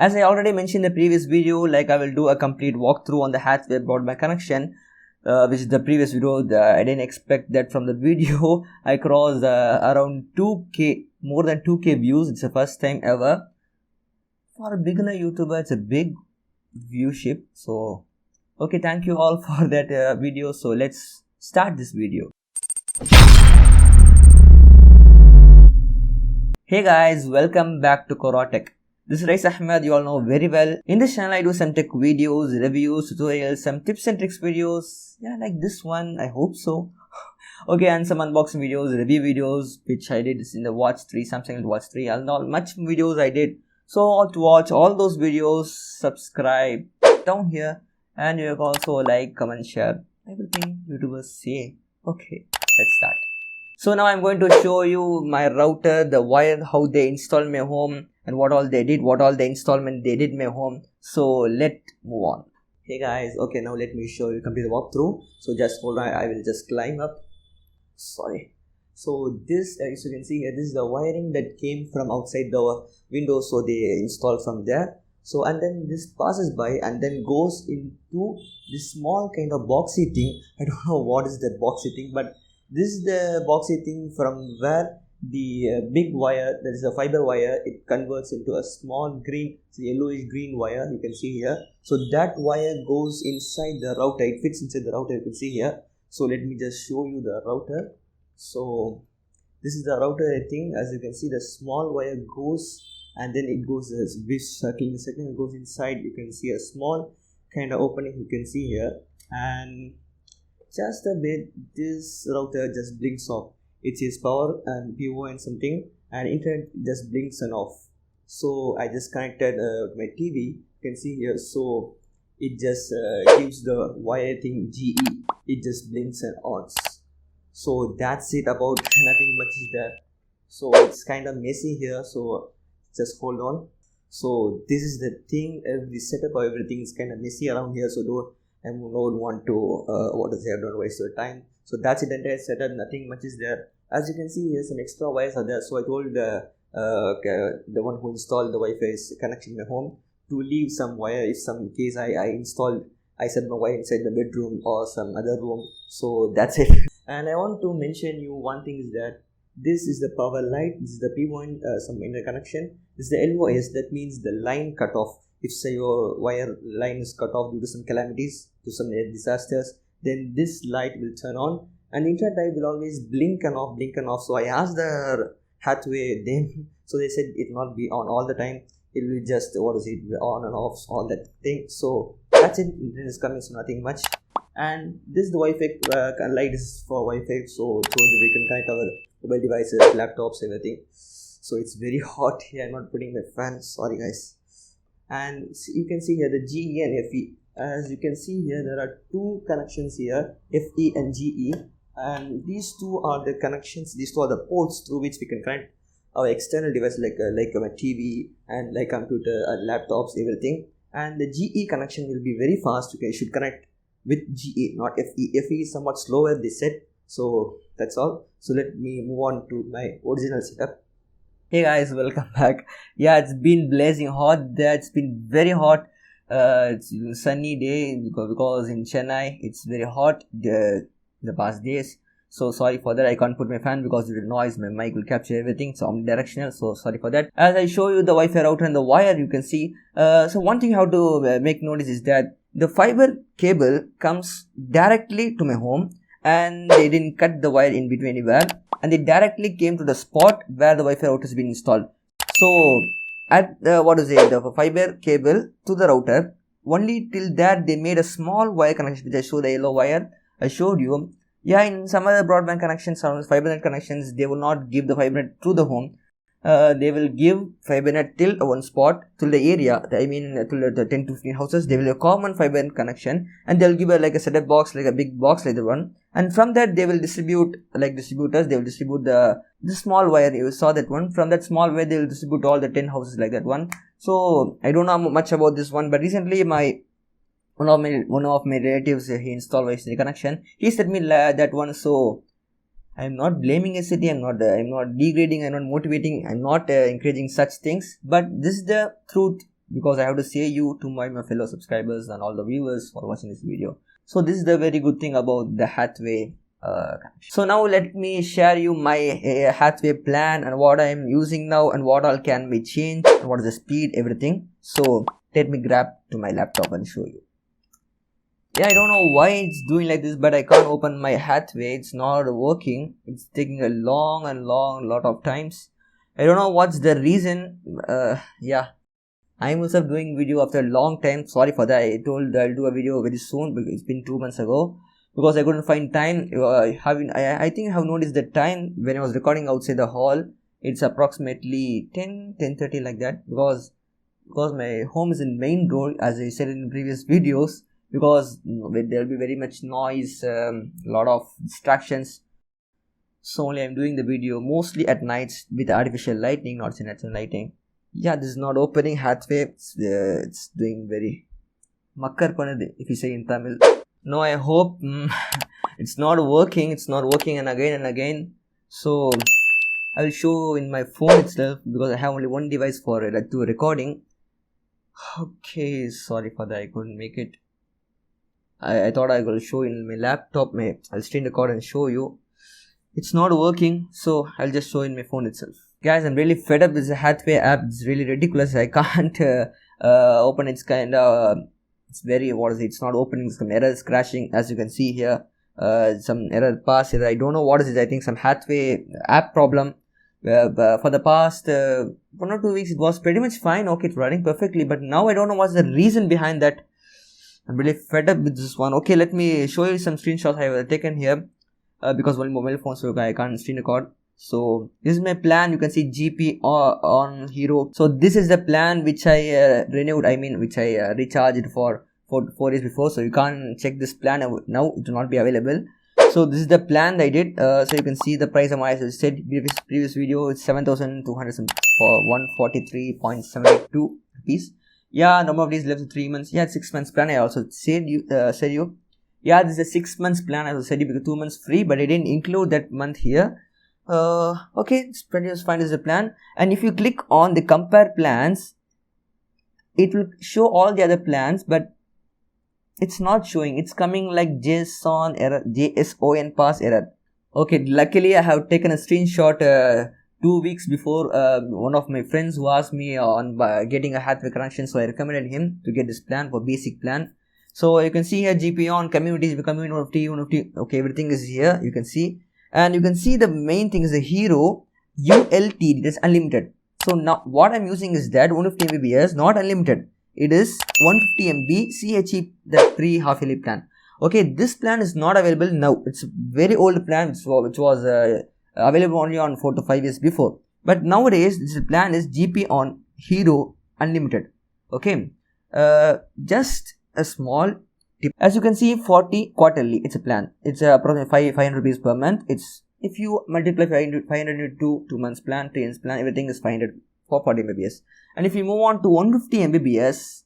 As I already mentioned in the previous video, like I will do a complete walkthrough on the Hathway Broadband connection, which is the previous video. I didn't expect that from the video. I crossed around 2k, more than 2k views. It's the first time ever. For a beginner YouTuber, it's a big viewship. So, okay, thank you all for that video. So, let's start this video. Hey guys, welcome back to Qurrah Tech. This is Ahmed, you all know very well. In this channel, I do some tech videos, reviews, tutorials, some tips and tricks videos. Yeah, like this one, I hope so. Okay, and some unboxing videos, review videos, which I did in the Watch 3, Samsung Watch 3, and not much videos I did. So to watch all those videos, subscribe down here, and you can also like, comment, share everything YouTubers say. Okay, let's start. So now I'm going to show you my router, the wire, how they installed my home, and what all they did, what all the installment they did my home. So let's move on. Hey guys, okay, now let me show you complete the walkthrough. So just hold on, I will just climb up. Sorry. So this, as you can see here, this is the wiring that came from outside the window. So they installed from there. So and then this passes by and then goes into this small kind of boxy thing. I don't know what is that boxy thing, but this is the boxy thing from where the big wire, that is a fiber wire, it converts into a small green, yellowish green wire, you can see here. So that wire goes inside the router, it fits inside the router, you can see here. So let me just show you the router. So this is the router, I think. As you can see, the small wire goes and then it goes as this circle, the second it goes inside, you can see a small kind of opening, you can see here. And just a bit, this router just blinks off. It says power and PO and something, and internet just blinks and off. So I just connected my TV, you can see here. So it just gives the wire thing GE, it just blinks and ons. So that's it, about nothing much is there. So it's kind of messy here, so just hold on. So this is the thing, every setup or everything is kind of messy around here, so don't want to don't waste your time. So that's it, entire setup, nothing much is there. As you can see here, some extra wires are there. So I told the one who installed the Wi-Fi connection in my home to leave some wire if some case I set my wire inside the bedroom or some other room. So that's it. And I want to mention you one thing is that this is the power light, this is the P1 some interconnection, this is the LOS, that means the line cut off. If say your wire line is cut off due to some calamities, to some disasters, then this light will turn on and the internet light will always blink and off. So I asked the Hathway them, so they said it will not be on all the time, it will just on and off, all that thing. So that's it, internet is coming, so nothing much. And this is the Wi-Fi light is for Wi-Fi, so that we can connect our mobile devices, laptops, everything. So it's very hot here, I'm not putting my fan, sorry guys. And you can see here the GE and FE. As you can see here, there are two connections here, FE and GE, and these two are the connections, these two are the ports through which we can connect our external devices like my TV and like computer, laptops, everything. And the GE connection will be very fast. You should connect with GE, not FE. FE is somewhat slower, they said. So that's all. So let me move on to my original setup. Hey guys, welcome back. Yeah, it's been blazing hot there. It's been very hot. It's a sunny day because in Chennai it's very hot the past days. So sorry for that. I can't put my fan because of the noise. My mic will capture everything. So I'm directional. So sorry for that. As I show you the Wi-Fi router and the wire, you can see. So one thing you have to make notice is that the fiber cable comes directly to my home, and they didn't cut the wire in between anywhere, and they directly came to the spot where the Wi-Fi router has been installed. So at the fiber cable to the router, only till that they made a small wire connection, which I showed, the yellow wire I showed you. Yeah, in some other broadband connections, some Fibernet connections, they will not give the Fibernet to the home. They will give Fibernet till one spot, till the area, I mean till the 10 to 15 houses, they will have a common Fibernet connection, and they will give like a setup box, like a big box like the one, and from that they will distribute, like distributors, they will distribute the small wire, you saw that one, from that small wire they will distribute all the 10 houses like that one. So I don't know much about this one, but recently one of my relatives, he installed Wi-Fi connection, he sent me that one. So I'm not blaming a city, I'm not degrading, I'm not motivating, I'm not encouraging such things, but this is the truth because I have to say you to my fellow subscribers and all the viewers for watching this video. So this is the very good thing about the Hathway. So now let me share you my Hathway plan and what I am using now and what all can be changed and what is the speed, everything. So let me grab to my laptop and show you. Yeah, I don't know why it's doing like this, but I can't open my Hathway. It's not working. It's taking a long lot of times. I don't know what's the reason. Yeah, I'm also doing video after a long time. Sorry for that. I told I'll do a video very soon because it's been 2 months ago. Because I couldn't find time. I think I have noticed the time when I was recording outside the hall. It's approximately 10:30 like that. Because my home is in main road, as I said in previous videos. Because there will be very much noise, lot of distractions. So only I'm doing the video mostly at nights with artificial lighting, not natural lighting. Yeah, this is not opening Hathway. It's doing very makkar panadu, if you say in Tamil. No, I hope it's not working. It's not working and again. So I will show in my phone itself because I have only one device for it to recording. Okay, sorry for that. I couldn't make it. I thought I will show in my laptop. I'll screen record and show you. It's not working, so I'll just show in my phone itself. Guys, I'm really fed up with the Hathway app. It's really ridiculous. I can't open. It's kind of it's very it's not opening. Some errors crashing, as you can see here. Some error pass error. I don't know what is it. I think some Hathway app problem. For the past 1 or 2 weeks, it was pretty much fine. Okay, it's running perfectly, but now I don't know what's the reason behind that. I'm really fed up with this one. Okay, let me show you some screenshots I have taken here because only mobile phone, so I can't screen record. So this is my plan. You can see GP on Hero. So this is the plan which I renewed. I mean, which I recharged for 4 days before. So you can't check this plan now. It will not be available. So this is the plan that I did. So you can see the price of my, as I said previous video, it's 7,200 for 143.72 rupees. Yeah, number of days left 3 months. Yeah, 6 months plan. I also said you. Yeah, this is a 6 months plan. I also said you because 2 months free, but I didn't include that month here. Okay, it's pretty much fine as a plan. And if you click on the compare plans, it will show all the other plans, but it's not showing. It's coming like JSON error, JSON pass error. Okay, luckily I have taken a screenshot 2 weeks before. One of my friends who asked me on getting a Hathway connection, so I recommended him to get this plan for basic plan. So you can see here GP on communities becoming one of T. Okay, everything is here. You can see, and you can see the main thing is the Hero ULT. It is unlimited. So now what I'm using is that 150 Mbps, not unlimited. It is 150 MB CHE, the free half-yearly plan. Okay, this plan is not available now. It's a very old plan which was available only on 4 to 5 years before. But nowadays, this plan is GP on Hero Unlimited. Okay, just a small tip. As you can see, 40 quarterly. It's a plan. It's approximately 500 rupees per month. It's if you multiply 500 into 2 months plan, 3 months plan, everything is 500 for 40 Mbps. And if you move on to 150 Mbps,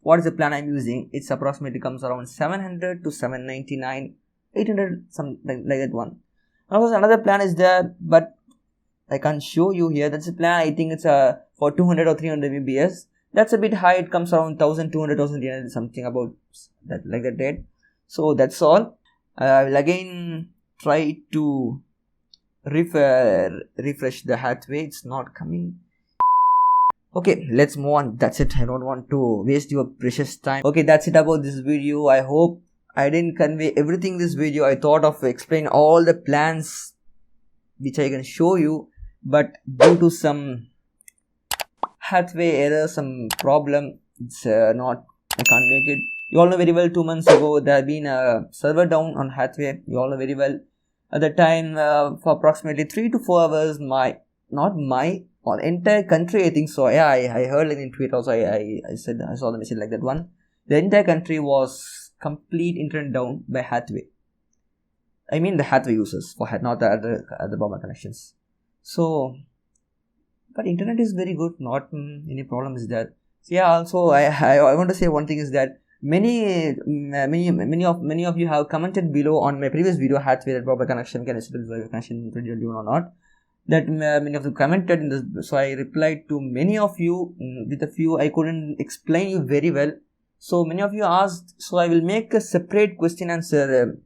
what is the plan I'm using? It's approximately comes around 700 to 799, 800, something like that one. Of course, another plan is there, but I can't show you here. That's a plan. I think it's for 200 or 300 Mbps. That's a bit high. It comes around 1,200, 1,300, something about that, like that rate. So that's all. I will again try to refresh the Hathway. It's not coming. Okay, let's move on. That's it. I don't want to waste your precious time. Okay, that's it about this video. I hope I didn't convey everything in this video. I thought of explaining all the plans which I can show you, but due to some Hathway error, some problem, it's not, I can't make it. You all know very well 2 months ago there had been a server down on Hathway. You all know very well. At the time, for approximately 3 to 4 hours, or entire country, I think so. Yeah, I heard it in Twitter also. I said I saw the message like that one. The entire country was complete internet down by Hathway. I mean the Hathway users, not the other broadband connections. So, but internet is very good. Not any problem is there. So yeah. Also, I want to say one thing is that many of you have commented below on my previous video, Hathway broadband connection, can I still connection or not? that many of you commented in this, so I replied to many of you. With a few I couldn't explain you very well, so many of you asked, so I will make a separate question answer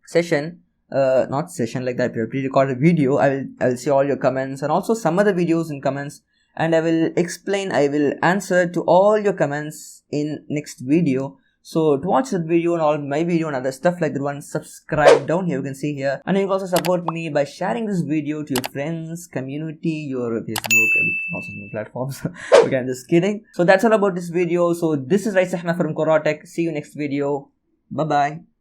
session, not session like that, pre-recorded video. I will see all your comments and also some other videos in comments, and I will answer to all your comments in next video. So to watch that video and all my video and other stuff like that one, subscribe down here, you can see here, and you can also support me by sharing this video to your friends, community, your Facebook, also new platforms. Okay, I'm just kidding. So that's all about this video. So this is Ahmed from Qurrah Tech. See you next video. Bye bye.